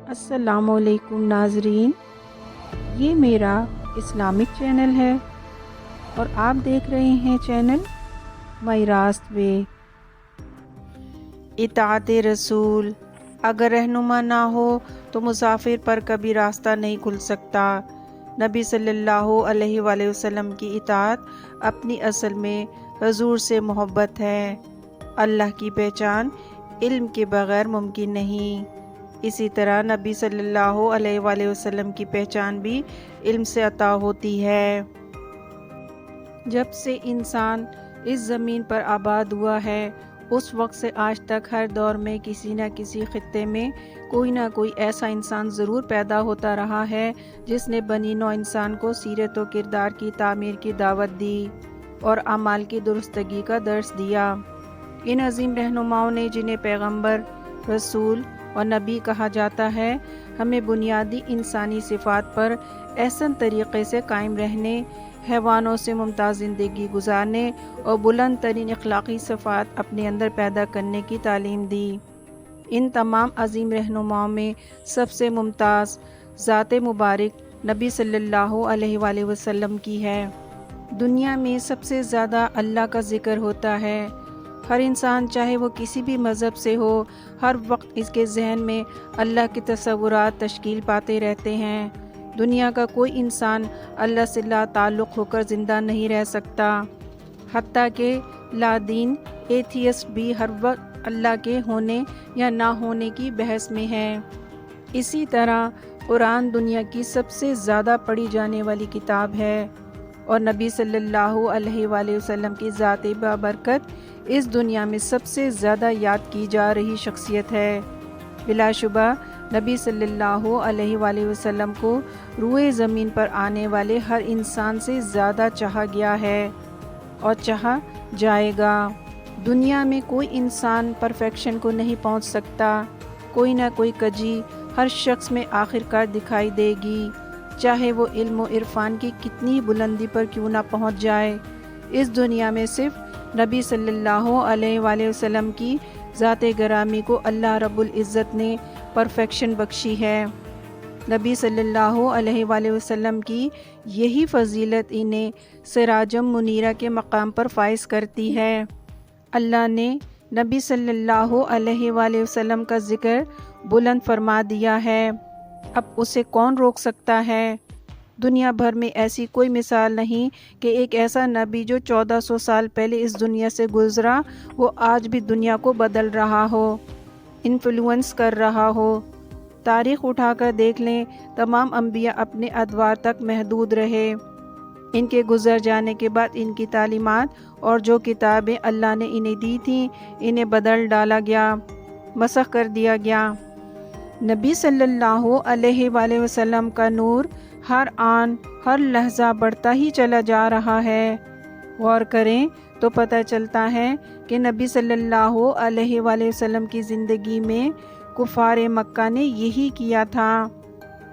السلام علیکم ناظرین، یہ میرا اسلامک چینل ہے اور آپ دیکھ رہے ہیں چینل مائی راست وے۔ اطاعت رسول، اگر رہنما نہ ہو تو مسافر پر کبھی راستہ نہیں کھل سکتا۔ نبی صلی اللہ علیہ وآلہ وسلم کی اطاعت اپنی اصل میں حضور سے محبت ہے۔ اللہ کی پہچان علم کے بغیر ممکن نہیں۔ اسی طرح نبی صلی اللہ علیہ وآلہ وسلم کی پہچان بھی علم سے عطا ہوتی ہے۔ جب سے انسان اس زمین پر آباد ہوا ہے، اس وقت سے آج تک ہر دور میں کسی نہ کسی خطے میں کوئی نہ کوئی ایسا انسان ضرور پیدا ہوتا رہا ہے جس نے بنی نوع انسان کو سیرت و کردار کی تعمیر کی دعوت دی اور اعمال کی درستگی کا درس دیا۔ ان عظیم رہنماؤں نے، جنہیں پیغمبر، رسول اور نبی کہا جاتا ہے، ہمیں بنیادی انسانی صفات پر احسن طریقے سے قائم رہنے، حیوانوں سے ممتاز زندگی گزارنے اور بلند ترین اخلاقی صفات اپنے اندر پیدا کرنے کی تعلیم دی۔ ان تمام عظیم رہنماؤں میں سب سے ممتاز ذات مبارک نبی صلی اللہ علیہ وآلہ وسلم کی ہے۔ دنیا میں سب سے زیادہ اللہ کا ذکر ہوتا ہے۔ ہر انسان، چاہے وہ کسی بھی مذہب سے ہو، ہر وقت اس کے ذہن میں اللہ کے تصورات تشکیل پاتے رہتے ہیں۔ دنیا کا کوئی انسان اللہ سے لا تعلق ہو کر زندہ نہیں رہ سکتا، حتیٰ کہ لا دین ایتھیسٹ بھی ہر وقت اللہ کے ہونے یا نہ ہونے کی بحث میں ہے۔ اسی طرح قرآن دنیا کی سب سے زیادہ پڑھی جانے والی کتاب ہے اور نبی صلی اللہ علیہ وآلہ وسلم کی ذات بابرکت اس دنیا میں سب سے زیادہ یاد کی جا رہی شخصیت ہے۔ بلا شبہ نبی صلی اللہ علیہ وآلہ وسلم کو روئے زمین پر آنے والے ہر انسان سے زیادہ چاہا گیا ہے اور چاہا جائے گا۔ دنیا میں کوئی انسان پرفیکشن کو نہیں پہنچ سکتا، کوئی نہ کوئی کجی ہر شخص میں آخر کار دکھائی دے گی، چاہے وہ علم و عرفان کی کتنی بلندی پر کیوں نہ پہنچ جائے۔ اس دنیا میں صرف نبی صلی اللہ علیہ وآلہ وسلم کی ذات گرامی کو اللہ رب العزت نے پرفیکشن بخشی ہے۔ نبی صلی اللہ علیہ وآلہ وسلم کی یہی فضیلت انہیں سراجم منیرہ کے مقام پر فائز کرتی ہے۔ اللہ نے نبی صلی اللہ علیہ وآلہ وسلم کا ذکر بلند فرما دیا ہے، اب اسے کون روک سکتا ہے؟ دنیا بھر میں ایسی کوئی مثال نہیں کہ ایک ایسا نبی جو 1400 سال پہلے اس دنیا سے گزرا، وہ آج بھی دنیا کو بدل رہا ہو، انفلوئنس کر رہا ہو۔ تاریخ اٹھا کر دیکھ لیں، تمام انبیاء اپنے ادوار تک محدود رہے۔ ان کے گزر جانے کے بعد ان کی تعلیمات اور جو کتابیں اللہ نے انہیں دی تھیں، انہیں بدل ڈالا گیا، مسخ کر دیا گیا۔ نبی صلی اللہ علیہ وآلہ وسلم کا نور ہر آن ہر لحظہ بڑھتا ہی چلا جا رہا ہے۔ غور کریں تو پتہ چلتا ہے کہ نبی صلی اللہ علیہ وآلہ وسلم کی زندگی میں کفار مکہ نے یہی کیا تھا،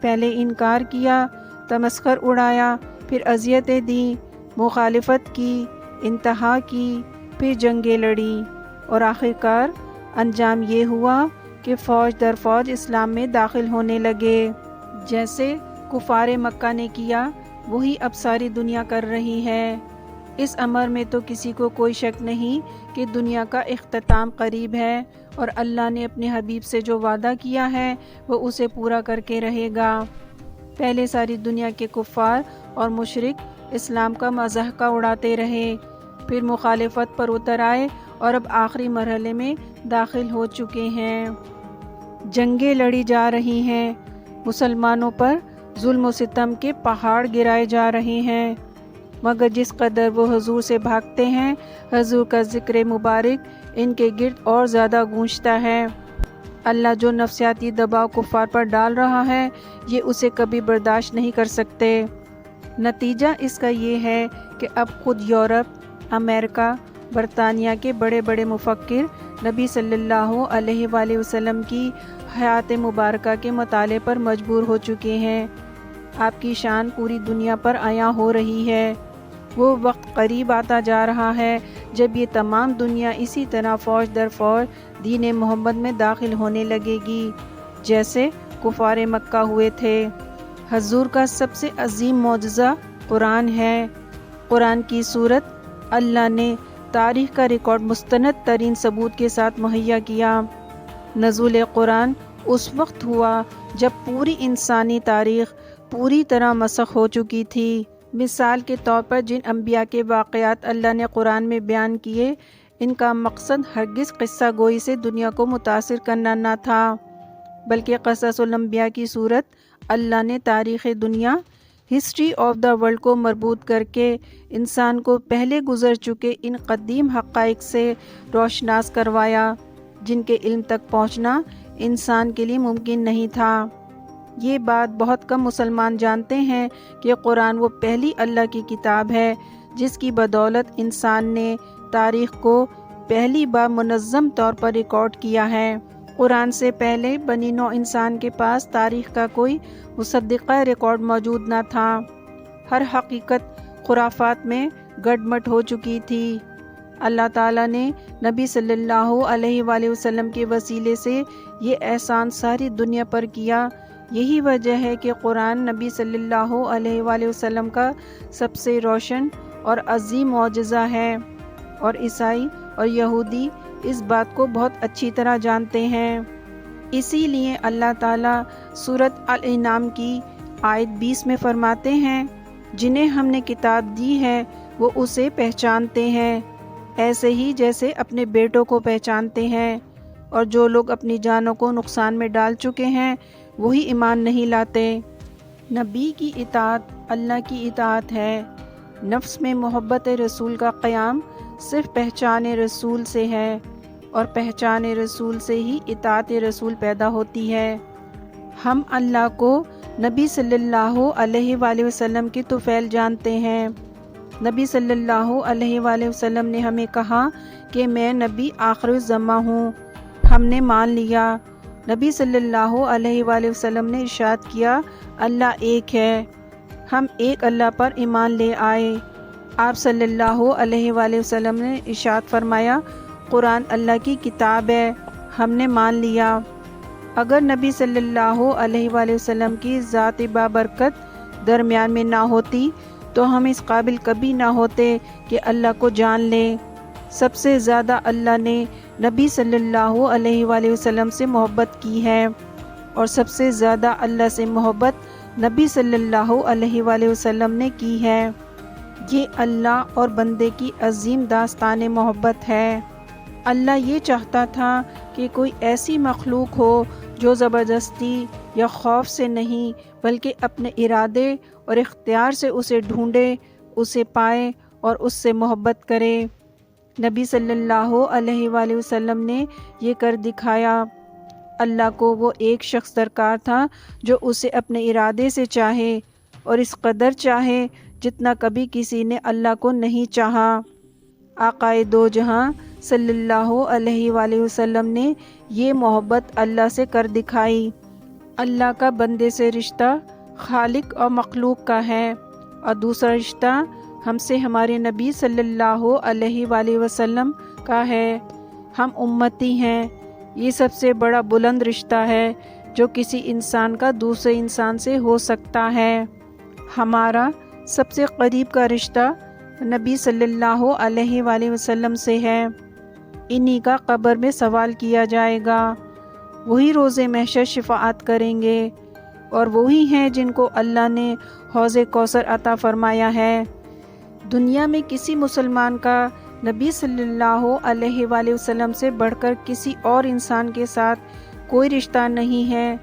پہلے انکار کیا، تمسخر اڑایا، پھر اذیتیں دیں، مخالفت کی، انتہا کی، پھر جنگیں لڑیں اور آخرکار انجام یہ ہوا کہ فوج در فوج اسلام میں داخل ہونے لگے۔ جیسے کفار مکہ نے کیا، وہی اب ساری دنیا کر رہی ہے۔ اس امر میں تو کسی کو کوئی شک نہیں کہ دنیا کا اختتام قریب ہے اور اللہ نے اپنے حبیب سے جو وعدہ کیا ہے وہ اسے پورا کر کے رہے گا۔ پہلے ساری دنیا کے کفار اور مشرک اسلام کا مضحکہ اڑاتے رہے، پھر مخالفت پر اتر آئے اور اب آخری مرحلے میں داخل ہو چکے ہیں۔ جنگیں لڑی جا رہی ہیں، مسلمانوں پر ظلم و ستم کے پہاڑ گرائے جا رہے ہیں، مگر جس قدر وہ حضور سے بھاگتے ہیں، حضور کا ذکر مبارک ان کے گرد اور زیادہ گونجتا ہے۔ اللہ جو نفسیاتی دباؤ کفار پر ڈال رہا ہے، یہ اسے کبھی برداشت نہیں کر سکتے۔ نتیجہ اس کا یہ ہے کہ اب خود یورپ، امریکہ، برطانیہ کے بڑے بڑے مفکر نبی صلی اللہ علیہ وآلہ وسلم کی حیات مبارکہ کے مطالعے پر مجبور ہو چکے ہیں۔ آپ کی شان پوری دنیا پر عیاں ہو رہی ہے۔ وہ وقت قریب آتا جا رہا ہے جب یہ تمام دنیا اسی طرح فوج در فوج دین محمد میں داخل ہونے لگے گی، جیسے کفار مکہ ہوئے تھے۔ حضور کا سب سے عظیم معجزہ قرآن ہے۔ قرآن کی صورت اللہ نے تاریخ کا ریکارڈ مستند ترین ثبوت کے ساتھ مہیا کیا۔ نزول قرآن اس وقت ہوا جب پوری انسانی تاریخ پوری طرح مسخ ہو چکی تھی۔ مثال کے طور پر جن انبیاء کے واقعات اللہ نے قرآن میں بیان کیے، ان کا مقصد ہرگز قصہ گوئی سے دنیا کو متاثر کرنا نہ تھا، بلکہ قصص الانبیاء کی صورت اللہ نے تاریخ دنیا، ہسٹری آف دا ورلڈ کو مربوط کر کے انسان کو پہلے گزر چکے ان قدیم حقائق سے روشناس کروایا، جن کے علم تک پہنچنا انسان کے لیے ممکن نہیں تھا۔ یہ بات بہت کم مسلمان جانتے ہیں کہ قرآن وہ پہلی اللہ کی کتاب ہے جس کی بدولت انسان نے تاریخ کو پہلی بار منظم طور پر ریکارڈ کیا ہے۔ قرآن سے پہلے بنی نوع انسان کے پاس تاریخ کا کوئی مصدقہ ریکارڈ موجود نہ تھا۔ ہر حقیقت خرافات میں گڈمٹ ہو چکی تھی۔ اللہ تعالیٰ نے نبی صلی اللہ علیہ وآلہ وسلم کے وسیلے سے یہ احسان ساری دنیا پر کیا۔ یہی وجہ ہے کہ قرآن نبی صلی اللہ علیہ وآلہ وسلم کا سب سے روشن اور عظیم معجزہ ہے، اور عیسائی اور یہودی اس بات کو بہت اچھی طرح جانتے ہیں۔ اسی لیے اللہ تعالیٰ سورۃ الانعام کی آیت 20 میں فرماتے ہیں، جنہیں ہم نے کتاب دی ہے وہ اسے پہچانتے ہیں، ایسے ہی جیسے اپنے بیٹوں کو پہچانتے ہیں، اور جو لوگ اپنی جانوں کو نقصان میں ڈال چکے ہیں وہی ایمان نہیں لاتے۔ نبی کی اطاعت اللہ کی اطاعت ہے۔ نفس میں محبت رسول کا قیام صرف پہچان رسول سے ہے، اور پہچان رسول سے ہی اطاعت رسول پیدا ہوتی ہے۔ ہم اللہ کو نبی صلی اللہ علیہ وآلہ وسلم کی طفیل جانتے ہیں۔ نبی صلی اللہ علیہ وآلہ وسلم نے ہمیں کہا کہ میں نبی آخر الزماں ہوں، ہم نے مان لیا۔ نبی صلی اللہ علیہ وآلہ وسلم نے ارشاد کیا، اللہ ایک ہے، ہم ایک اللہ پر ایمان لے آئے۔ آپ صلی اللہ علیہ وآلہ وسلم نے ارشاد فرمایا، قرآن اللہ کی کتاب ہے، ہم نے مان لیا۔ اگر نبی صلی اللہ علیہ وآلہ وسلم کی ذات بابرکت درمیان میں نہ ہوتی تو ہم اس قابل کبھی نہ ہوتے کہ اللہ کو جان لیں۔ سب سے زیادہ اللہ نے نبی صلی اللہ علیہ وآلہ وسلم سے محبت کی ہے، اور سب سے زیادہ اللہ سے محبت نبی صلی اللہ علیہ وآلہ وسلم نے کی ہے۔ یہ اللہ اور بندے کی عظیم داستان محبت ہے۔ اللہ یہ چاہتا تھا کہ کوئی ایسی مخلوق ہو جو زبردستی یا خوف سے نہیں بلکہ اپنے ارادے اور اختیار سے اسے ڈھونڈے، اسے پائے اور اس سے محبت کرے۔ نبی صلی اللہ علیہ وآلہ وسلم نے یہ کر دکھایا۔ اللہ کو وہ ایک شخص درکار تھا جو اسے اپنے ارادے سے چاہے، اور اس قدر چاہے جتنا کبھی کسی نے اللہ کو نہیں چاہا۔ آقائے دو جہاں صلی اللہ علیہ وآلہ وسلم نے یہ محبت اللہ سے کر دکھائی۔ اللہ کا بندے سے رشتہ خالق اور مخلوق کا ہے، اور دوسرا رشتہ ہم سے ہمارے نبی صلی اللہ علیہ وآلہ وسلم کا ہے۔ ہم امتی ہیں۔ یہ سب سے بڑا بلند رشتہ ہے جو کسی انسان کا دوسرے انسان سے ہو سکتا ہے۔ ہمارا سب سے قریب کا رشتہ نبی صلی اللہ علیہ وآلہ وسلم سے ہے۔ انہی کا قبر میں سوال کیا جائے گا، وہی روز محشر شفاعت کریں گے، اور وہی ہیں جن کو اللہ نے حوض کوثر عطا فرمایا ہے۔ دنیا میں کسی مسلمان کا نبی صلی اللہ علیہ وآلہ وسلم سے بڑھ کر کسی اور انسان کے ساتھ کوئی رشتہ نہیں ہے۔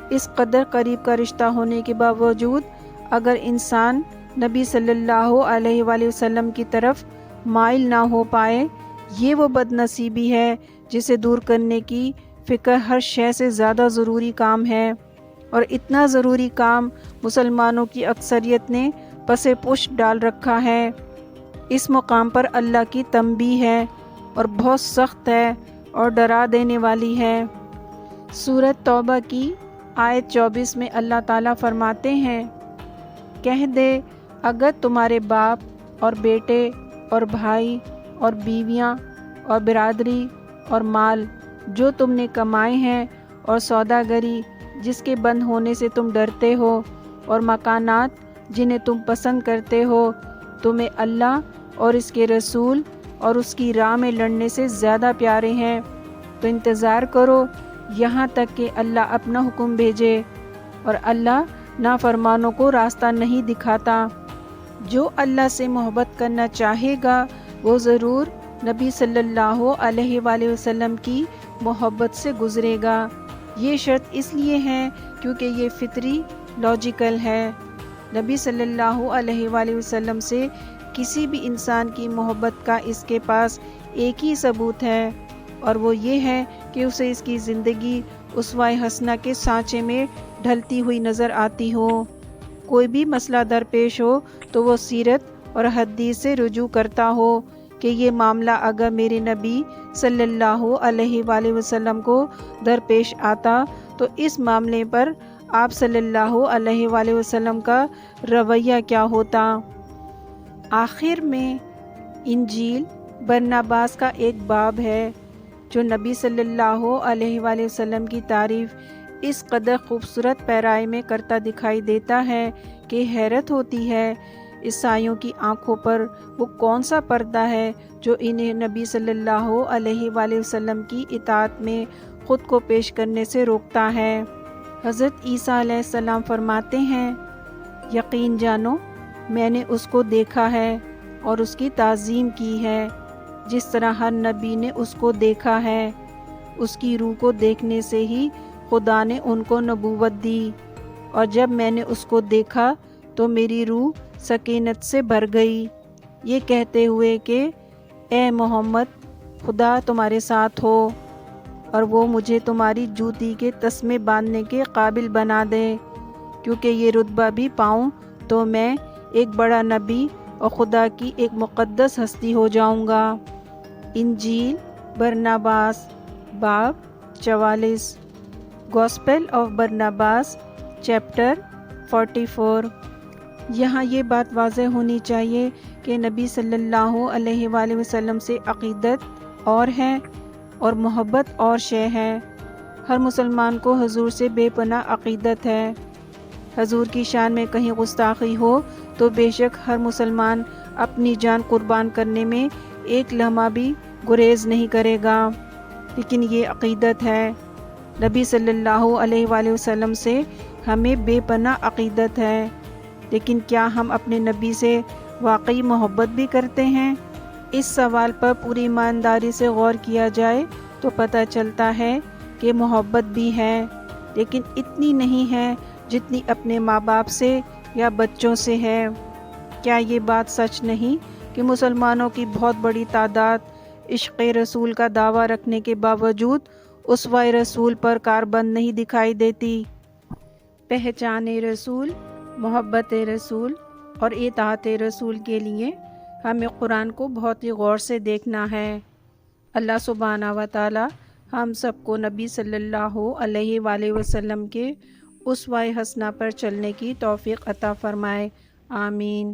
اس قدر قریب کا رشتہ ہونے کے باوجود اگر انسان نبی صلی اللہ علیہ وآلہ وسلم کی طرف مائل نہ ہو پائے، یہ وہ بد نصیبی ہے جسے دور کرنے کی فکر ہر شے سے زیادہ ضروری کام ہے، اور اتنا ضروری کام مسلمانوں کی اکثریت نے پس پشت ڈال رکھا ہے۔ اس مقام پر اللہ کی تنبیہ ہے، اور بہت سخت ہے اور ڈرا دینے والی ہے۔ سورۃ توبہ کی آیت 24 میں اللہ تعالیٰ فرماتے ہیں، کہہ دے اگر تمہارے باپ اور بیٹے اور بھائی اور بیویاں اور برادری اور مال جو تم نے کمائے ہیں اور سوداگری جس کے بند ہونے سے تم ڈرتے ہو، اور مکانات جنہیں تم پسند کرتے ہو، تمہیں اللہ اور اس کے رسول اور اس کی راہ میں لڑنے سے زیادہ پیارے ہیں، تو انتظار کرو یہاں تک کہ اللہ اپنا حکم بھیجے، اور اللہ نافرمانوں کو راستہ نہیں دکھاتا۔ جو اللہ سے محبت کرنا چاہے گا وہ ضرور نبی صلی اللہ علیہ وآلہ وسلم کی محبت سے گزرے گا۔ یہ شرط اس لیے ہے کیونکہ یہ فطری لاجیکل ہے۔ نبی صلی اللہ علیہ وآلہ وسلم سے کسی بھی انسان کی محبت کا اس کے پاس ایک ہی ثبوت ہے، اور وہ یہ ہے کہ اسے اس کی زندگی اسوہ حسنہ کے سانچے میں ڈھلتی ہوئی نظر آتی ہو۔ کوئی بھی مسئلہ درپیش ہو تو وہ سیرت اور حدیث سے رجوع کرتا ہو کہ یہ معاملہ اگر میرے نبی صلی اللہ علیہ وآلہ وسلم کو درپیش آتا تو اس معاملے پر آپ صلی اللہ علیہ وآلہ وسلم کا رویہ کیا ہوتا۔ آخر میں انجیل برناباس کا ایک باب ہے جو نبی صلی اللہ علیہ وآلہ وسلم کی تعریف اس قدر خوبصورت پیرائی میں کرتا دکھائی دیتا ہے کہ حیرت ہوتی ہے عیسائیوں کی آنکھوں پر وہ کون سا پردہ ہے جو انہیں نبی صلی اللہ علیہ وآلہ وسلم کی اطاعت میں خود کو پیش کرنے سے روکتا ہے۔ حضرت عیسیٰ علیہ السلام فرماتے ہیں، یقین جانو میں نے اس کو دیکھا ہے اور اس کی تعظیم کی ہے جس طرح ہر نبی نے اس کو دیکھا ہے۔ اس کی روح کو دیکھنے سے ہی خدا نے ان کو نبوت دی، اور جب میں نے اس کو دیکھا تو میری روح سکینت سے بھر گئی، یہ کہتے ہوئے کہ اے محمد خدا تمہارے ساتھ ہو اور وہ مجھے تمہاری جوتی کے تسمے باندھنے کے قابل بنا دے، کیونکہ یہ رتبہ بھی پاؤں تو میں ایک بڑا نبی اور خدا کی ایک مقدس ہستی ہو جاؤں گا۔ انجیل برناباس باب 44، گوسپل آف برناباس چیپٹر 44۔ یہاں یہ بات واضح ہونی چاہیے کہ نبی صلی اللہ علیہ وآلہ وسلم سے عقیدت اور ہے اور محبت اور شے ہے۔ ہر مسلمان کو حضور سے بے پناہ عقیدت ہے۔ حضور کی شان میں کہیں گستاخی ہو تو بے شک ہر مسلمان اپنی جان قربان کرنے میں ایک لمحہ بھی گریز نہیں کرے گا، لیکن یہ عقیدت ہے۔ نبی صلی اللہ علیہ وآلہ وسلم سے ہمیں بے پناہ عقیدت ہے، لیکن کیا ہم اپنے نبی سے واقعی محبت بھی کرتے ہیں؟ اس سوال پر پوری ایمانداری سے غور کیا جائے تو پتہ چلتا ہے کہ محبت بھی ہے، لیکن اتنی نہیں ہے جتنی اپنے ماں باپ سے یا بچوں سے ہے۔ کیا یہ بات سچ نہیں کہ مسلمانوں کی بہت بڑی تعداد عشق رسول کا دعویٰ رکھنے کے باوجود اسوہ رسول پر کاربند نہیں دکھائی دیتی؟ پہچان رسول، محبت رسول اور اطاعت رسول کے لیے ہمیں قرآن کو بہت ہی غور سے دیکھنا ہے۔ اللہ سبحانہ و تعالی ہم سب کو نبی صلی اللہ علیہ وآلہ وسلم کے اسوہ حسنہ پر چلنے کی توفیق عطا فرمائے، آمین۔